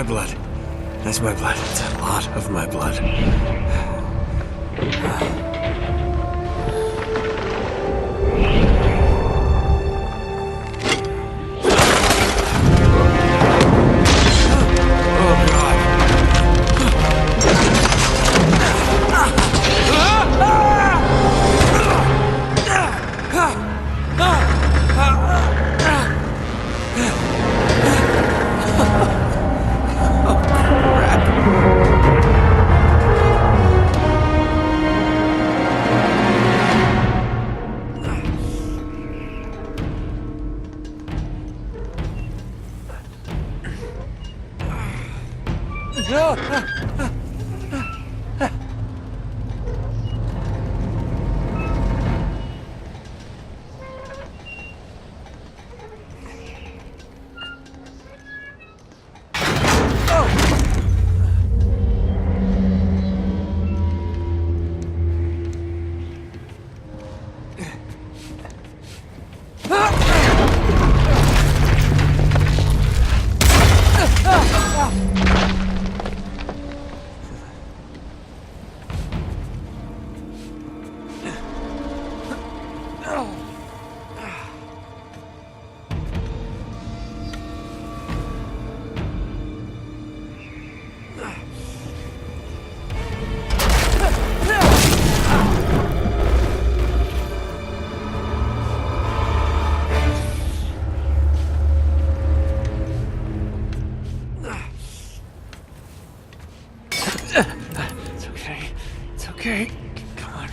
my blood. That's my blood. It's a lot of my blood. Okay, come on.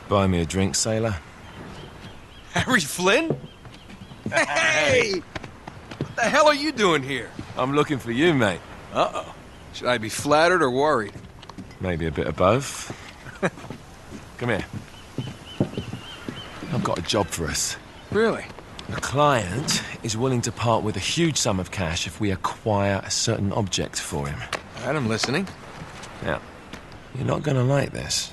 Buy me a drink, sailor. Harry Flynn? Hey! What the hell are you doing here? I'm looking for you, mate. Uh-oh. Should I be flattered or worried? Maybe a bit of both. Come here. I've got a job for us. Really? The client is willing to part with a huge sum of cash if we acquire a certain object for him. All right, I'm listening. Now, you're not gonna like this.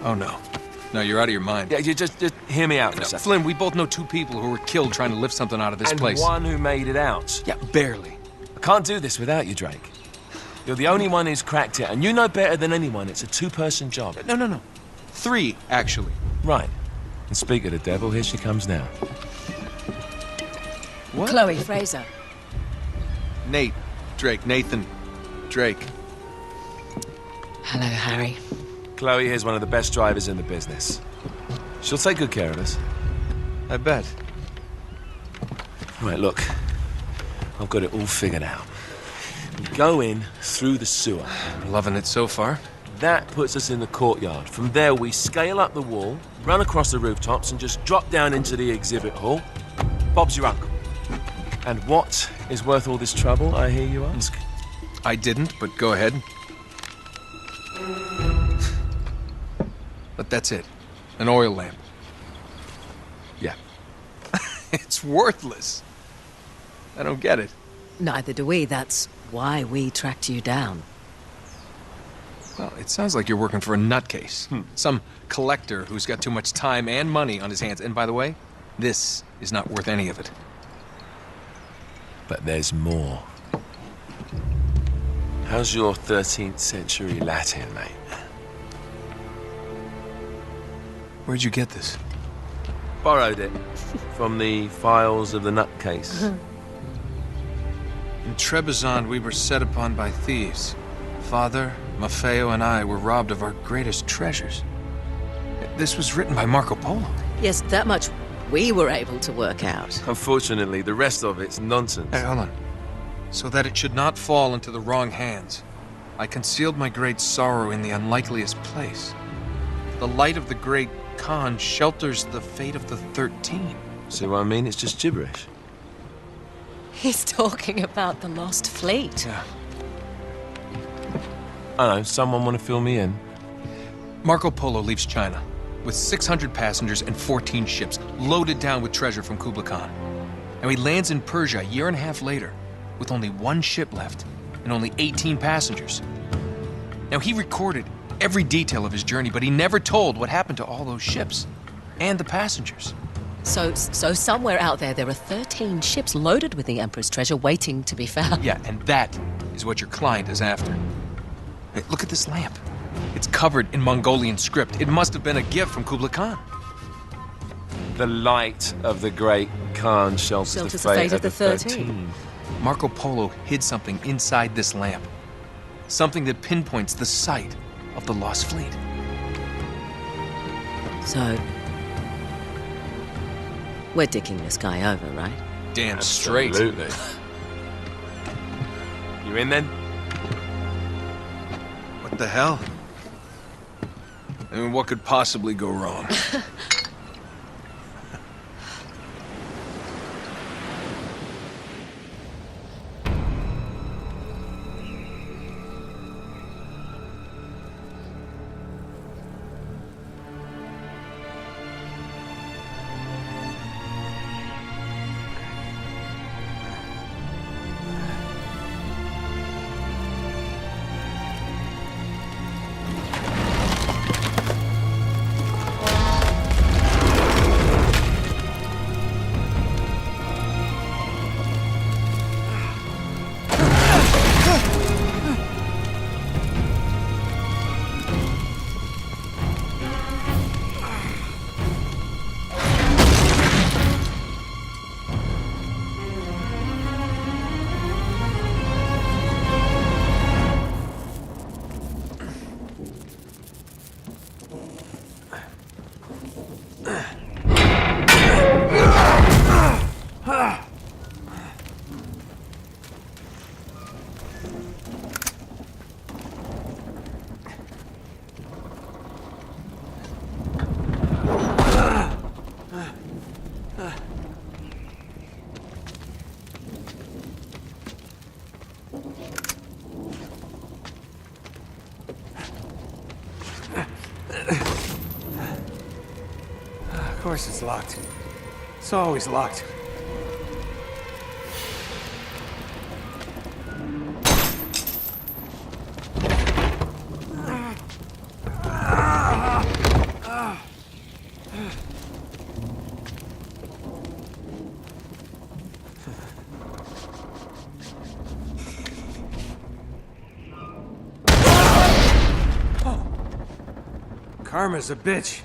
Oh, no. No, you're out of your mind. Yeah, you just hear me out for a second. Flynn, we both know two people who were killed trying to lift something out of this place. And one who made it out. Yeah, barely. I can't do this without you, Drake. You're the only one who's cracked it, and you know better than anyone it's a two-person job. No. 3, actually. Right. And speak of the devil, here she comes now. What? Chloe Fraser. Nate. Drake. Nathan. Drake. Hello, Harry. Chloe here's one of the best drivers in the business. She'll take good care of us. I bet. Right, look. I've got it all figured out. We go in through the sewer. I'm loving it so far. That puts us in the courtyard. From there, we scale up the wall, run across the rooftops, and just drop down into the exhibit hall. Bob's your uncle. And what is worth all this trouble, I hear you ask? I didn't, but go ahead. But that's it. An oil lamp. Yeah. It's worthless. I don't get it. Neither do we. That's why we tracked you down. Well, it sounds like you're working for a nutcase. Some collector who's got too much time and money on his hands. And by the way, this is not worth any of it. But there's more. How's your 13th century Latin, mate? Where'd you get this? Borrowed it from the files of the nutcase. In Trebizond, we were set upon by thieves. Father, Maffeo, and I were robbed of our greatest treasures. This was written by Marco Polo. Yes, that much we were able to work out. Unfortunately, the rest of it's nonsense. Hey, hold on. So that it should not fall into the wrong hands, I concealed my great sorrow in the unlikeliest place. The light of the great Khan shelters the fate of the 13. See what I mean? It's just gibberish. He's talking about the lost fleet. Yeah. I know, someone want to fill me in? Marco Polo leaves China with 600 passengers and 14 ships loaded down with treasure from Kublai Khan. And he lands in Persia a year and a half later with only 1 ship left and only 18 passengers. Now, he recorded every detail of his journey, but he never told what happened to all those ships and the passengers. So somewhere out there are 13 ships loaded with the Emperor's treasure waiting to be found. Yeah, and that is what your client is after. Hey, look at this lamp. It's covered in Mongolian script. It must have been a gift from Kublai Khan. The light of the great Khan shelters the fate of the 13. Marco Polo hid something inside this lamp. Something that pinpoints the site of the lost fleet. So, we're dicking this guy over, right? Damn straight. Absolutely. You in then? What the hell? I mean, what could possibly go wrong? Of course it's locked. It's always locked. Karma's a bitch.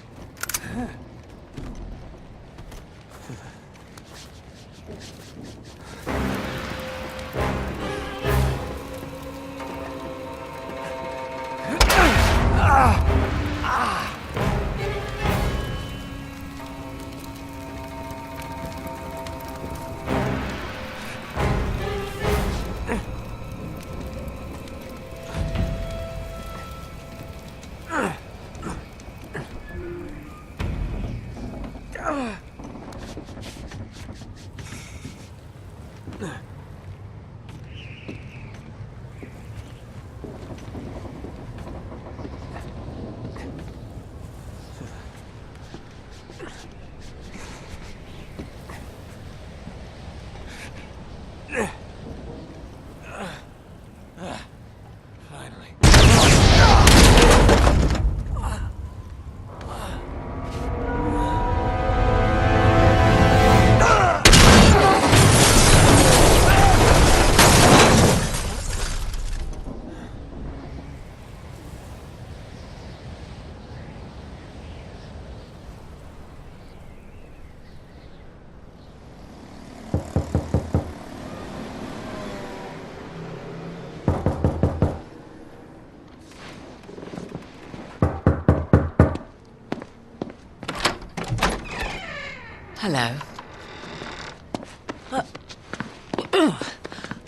Hello.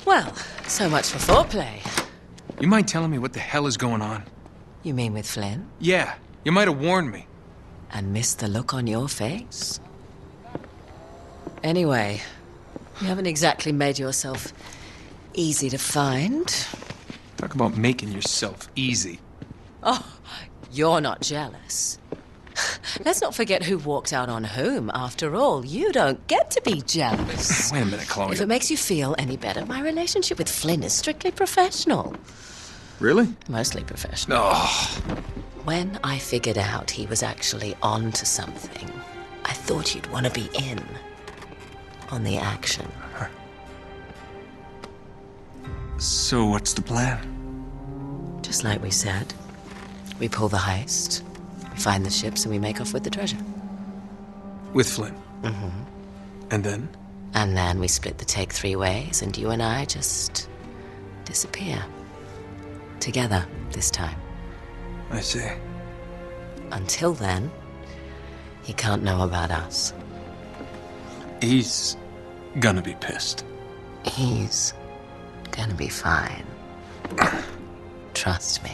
Well, so much for foreplay. You mind telling me what the hell is going on? You mean with Flynn? Yeah, you might have warned me. And missed the look on your face? Anyway, you haven't exactly made yourself easy to find. Talk about making yourself easy. Oh, you're not jealous. Let's not forget who walked out on whom. After all, you don't get to be jealous. Wait a minute, Chloe. If it makes you feel any better, my relationship with Flynn is strictly professional. Really? Mostly professional. Oh. When I figured out he was actually on to something, I thought you'd want to be in on the action. So what's the plan? Just like we said, we pull the heist, we find the ships, and we make off with the treasure. With Flynn? Mm-hmm. And then? And then we split the take 3 ways, and you and I just disappear. Together, this time. I see. Until then, he can't know about us. He's gonna be pissed. He's gonna be fine. Trust me.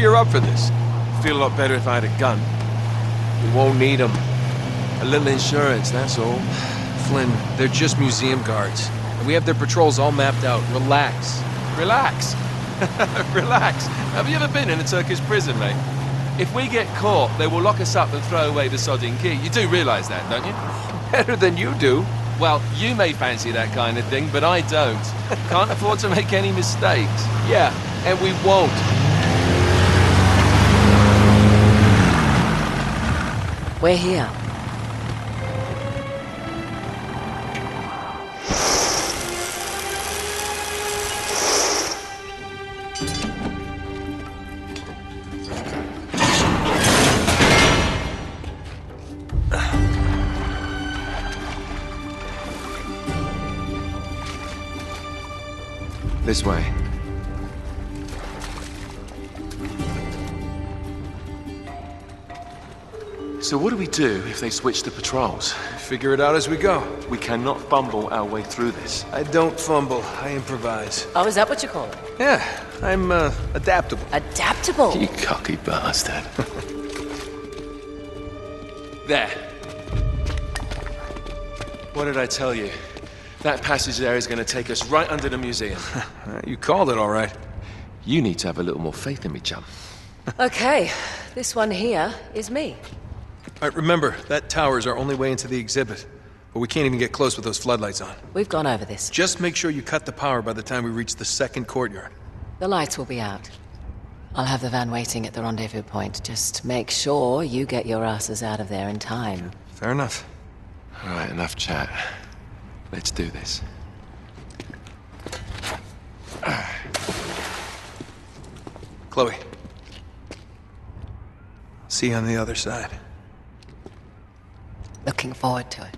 you're up for this. Feel a lot better if I had a gun. We won't need them. A little insurance, that's all. Flynn, they're just museum guards. And we have their patrols all mapped out. Relax. Relax. Relax. Have you ever been in a Turkish prison, mate? If we get caught, they will lock us up and throw away the sodding key. You do realise that, don't you? Better than you do. Well, you may fancy that kind of thing, but I don't. Can't afford to make any mistakes. Yeah, and we won't. We're here. This way. So what do we do if they switch the patrols? Figure it out as we go. We cannot fumble our way through this. I don't fumble, I improvise. Oh, is that what you call it? Yeah, I'm, adaptable. Adaptable? You cocky bastard. There. What did I tell you? That passage there is going to take us right under the museum. You called it all right. You need to have a little more faith in me, chum. Okay, this one here is me. All right, remember, that tower is our only way into the exhibit. But we can't even get close with those floodlights on. We've gone over this. Just make sure you cut the power by the time we reach the second courtyard. The lights will be out. I'll have the van waiting at the rendezvous point. Just make sure you get your asses out of there in time. Fair enough. All right, enough chat. Let's do this. Chloe. See you on the other side. Looking forward to it.